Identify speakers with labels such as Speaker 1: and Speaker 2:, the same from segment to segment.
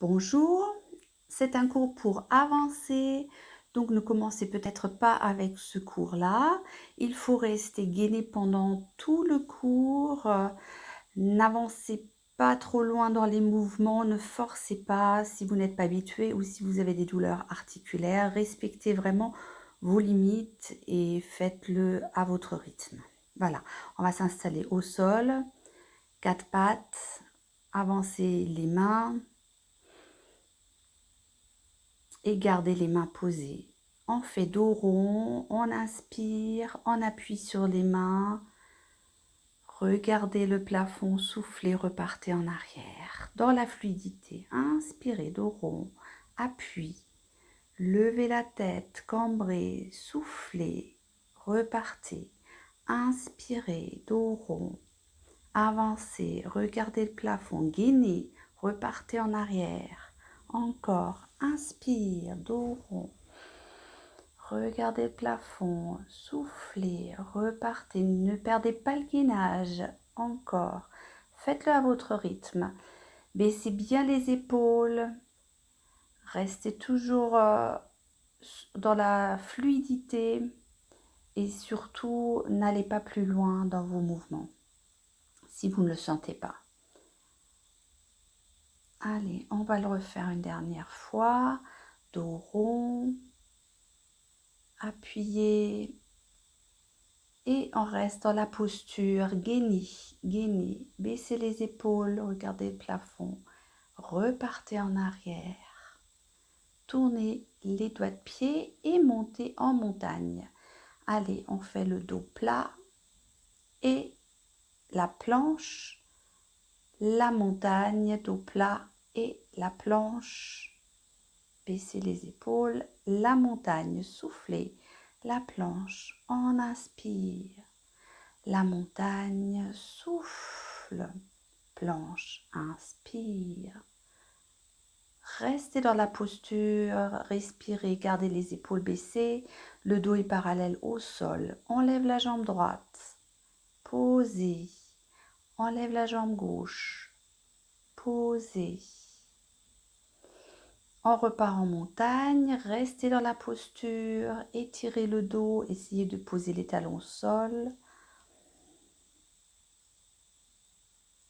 Speaker 1: Bonjour, c'est un cours pour avancer, donc ne commencez peut-être pas avec ce cours-là. Il faut rester gainé pendant tout le cours. N'avancez pas trop loin dans les mouvements, ne forcez pas si vous n'êtes pas habitué ou si vous avez des douleurs articulaires. Respectez vraiment vos limites et faites-le à votre rythme. Voilà, on va s'installer au sol, quatre pattes, avancez les mains et gardez les mains posées. On fait dos rond, on inspire, on appuie sur les mains. Regardez le plafond, soufflez, repartez en arrière. Dans la fluidité, inspirez, dos rond, appui. Levez la tête, cambrez, soufflez, repartez. Inspirez, dos rond, avancez, regardez le plafond, gainez, repartez en arrière. Encore, inspire, dos rond. Regardez le plafond, soufflez, repartez, ne perdez pas le gainage. Encore, faites-le à votre rythme. Baissez bien les épaules, restez toujours dans la fluidité et surtout n'allez pas plus loin dans vos mouvements si vous ne le sentez pas. Allez, on va le refaire une dernière fois. Dos rond, appuyez et on reste dans la posture gainée, gainée. Baissez les épaules, regardez le plafond, repartez en arrière. Tournez les doigts de pied et montez en montagne. Allez, on fait le dos plat et la planche, la montagne, dos plat et la planche. Baissez les épaules, la montagne, soufflez, la planche, on inspire. La montagne, souffle, planche, inspire. Restez dans la posture, respirez, gardez les épaules baissées, le dos est parallèle au sol. Enlève la jambe droite, posez. Enlève la jambe gauche, posez. On repart en montagne, restez dans la posture, étirez le dos, essayez de poser les talons au sol.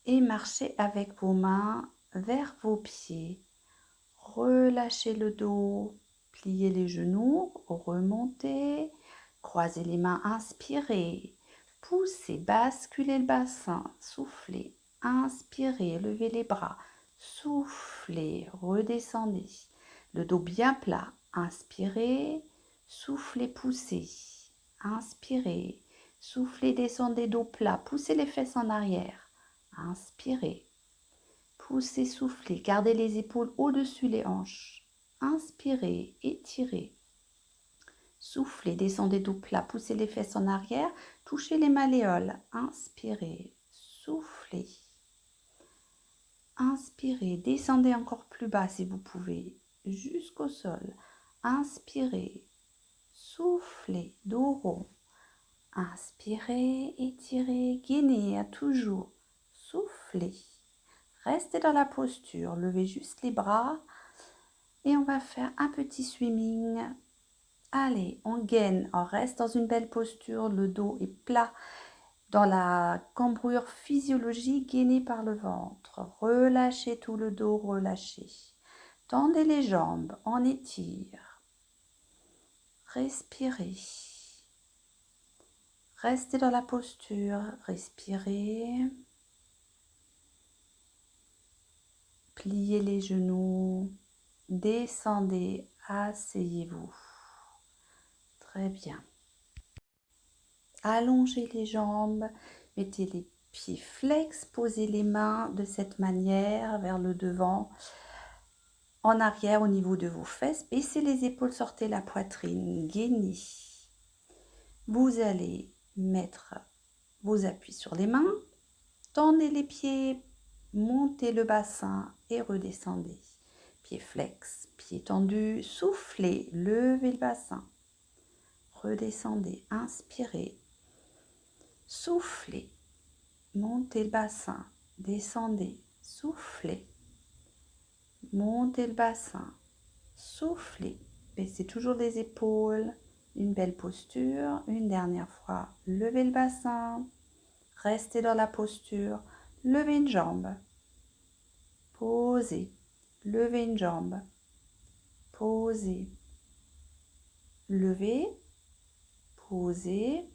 Speaker 1: Et marchez avec vos mains vers vos pieds. Relâchez le dos, pliez les genoux, remontez, croisez les mains, inspirez, poussez, basculez le bassin, soufflez, inspirez, levez les bras, soufflez, redescendez. Le dos bien plat, inspirez, soufflez, poussez, inspirez, soufflez, descendez, dos plat, poussez les fesses en arrière. Inspirez, poussez, soufflez, gardez les épaules au-dessus les hanches. Inspirez, étirez. Soufflez, descendez dos plat, poussez les fesses en arrière, touchez les malléoles. Inspirez, soufflez. Inspirez, descendez encore plus bas si vous pouvez, jusqu'au sol. Inspirez, soufflez, dos rond. Inspirez, étirez, gainez à toujours. Soufflez. Restez dans la posture, levez juste les bras et on va faire un petit swimming. Allez, on gaine, on reste dans une belle posture, le dos est plat dans la cambrure physiologique gainée par le ventre. Relâchez tout le dos, relâchez. Tendez les jambes, on étire. Respirez. Restez dans la posture, respirez. Pliez les genoux, descendez, asseyez-vous. Très bien. Allongez les jambes, mettez les pieds flex, posez les mains de cette manière vers le devant, en arrière au niveau de vos fesses, baissez les épaules, sortez la poitrine, gainez. Vous allez mettre vos appuis sur les mains, tendez les pieds, montez le bassin et redescendez. Pieds flex, pieds tendus, soufflez, levez le bassin. Redescendez, inspirez, soufflez, montez le bassin, descendez, soufflez, montez le bassin, soufflez, baissez toujours les épaules, une belle posture, une dernière fois, levez le bassin, restez dans la posture, levez une jambe, posez, levez une jambe, posez, levez, posez,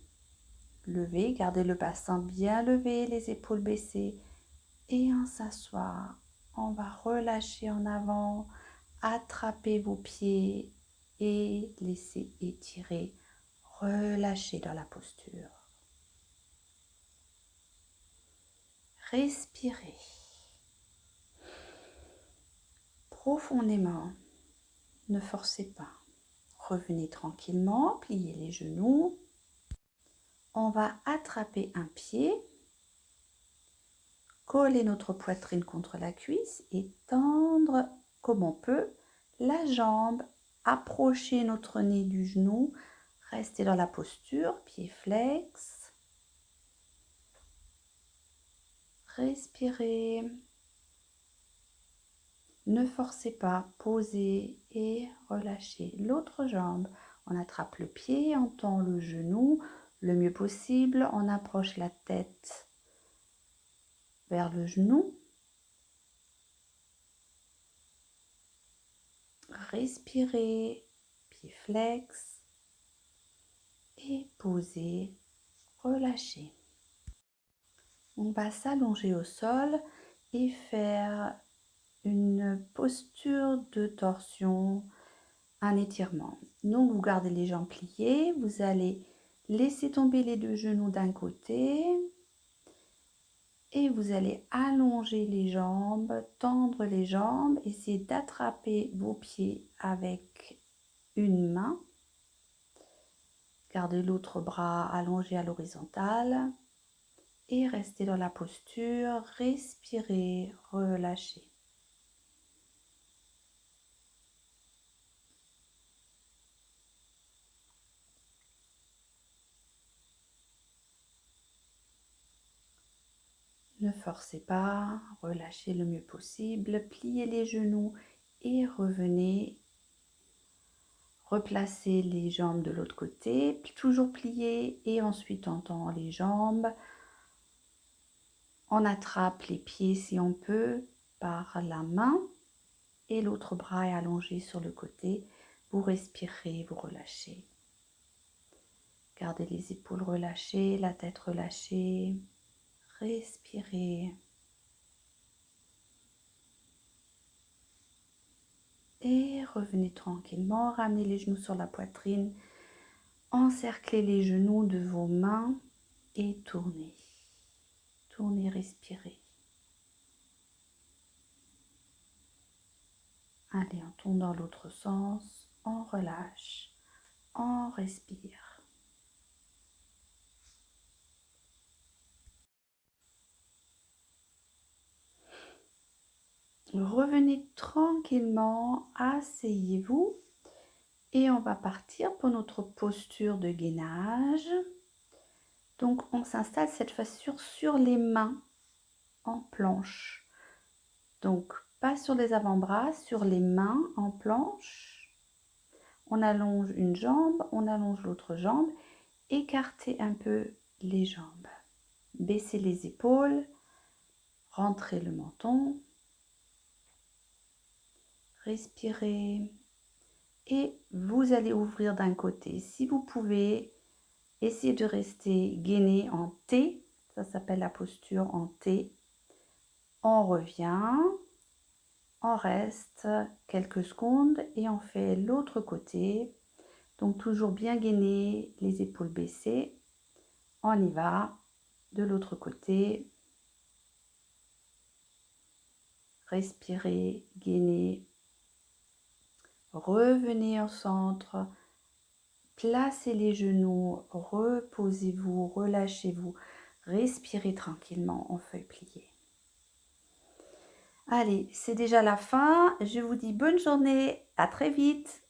Speaker 1: levez, gardez le bassin bien levé, les épaules baissées et en s'asseoir, on va relâcher en avant, attrapez vos pieds et laissez étirer, relâchez dans la posture. Respirez profondément, ne forcez pas. Revenez tranquillement, pliez les genoux. On va attraper un pied, coller notre poitrine contre la cuisse et tendre comme on peut la jambe, approcher notre nez du genou, restez dans la posture, pied flex. Respirez. Ne forcez pas, posez et relâchez. L'autre jambe, on attrape le pied, on tend le genou le mieux possible, on approche la tête vers le genou. Respirez, pied flex et posez, relâchez. On va s'allonger au sol et faire une posture de torsion, un étirement. Donc vous gardez les jambes pliées, vous allez laisser tomber les deux genoux d'un côté et vous allez allonger les jambes, tendre les jambes, essayer d'attraper vos pieds avec une main. Gardez l'autre bras allongé à l'horizontale et restez dans la posture, respirez, relâchez. Ne forcez pas, relâchez le mieux possible, pliez les genoux et revenez. Replacez les jambes de l'autre côté, toujours pliées et ensuite on tend les jambes. On attrape les pieds si on peut par la main et l'autre bras est allongé sur le côté. Vous respirez, vous relâchez. Gardez les épaules relâchées, la tête relâchée. Respirez. Et revenez tranquillement, ramenez les genoux sur la poitrine, encerclez les genoux de vos mains et tournez. Tournez, respirez. Allez, on tourne dans l'autre sens, on relâche, on respire. Revenez tranquillement, asseyez-vous et on va partir pour notre posture de gainage. Donc on s'installe cette fois-ci sur les mains en planche. Donc pas sur les avant-bras, sur les mains en planche. On allonge une jambe, on allonge l'autre jambe, écartez un peu les jambes. Baissez les épaules, rentrez le menton. Respirez et vous allez ouvrir d'un côté. Si vous pouvez, essayez de rester gainé en T, ça s'appelle la posture en T. On revient, on reste quelques secondes et on fait l'autre côté. Donc toujours bien gainé, les épaules baissées. On y va de l'autre côté. Respirez, gainez. Revenez au centre, placez les genoux, reposez-vous, relâchez-vous, respirez tranquillement en feuille pliée. Allez, c'est déjà la fin, je vous dis bonne journée, à très vite.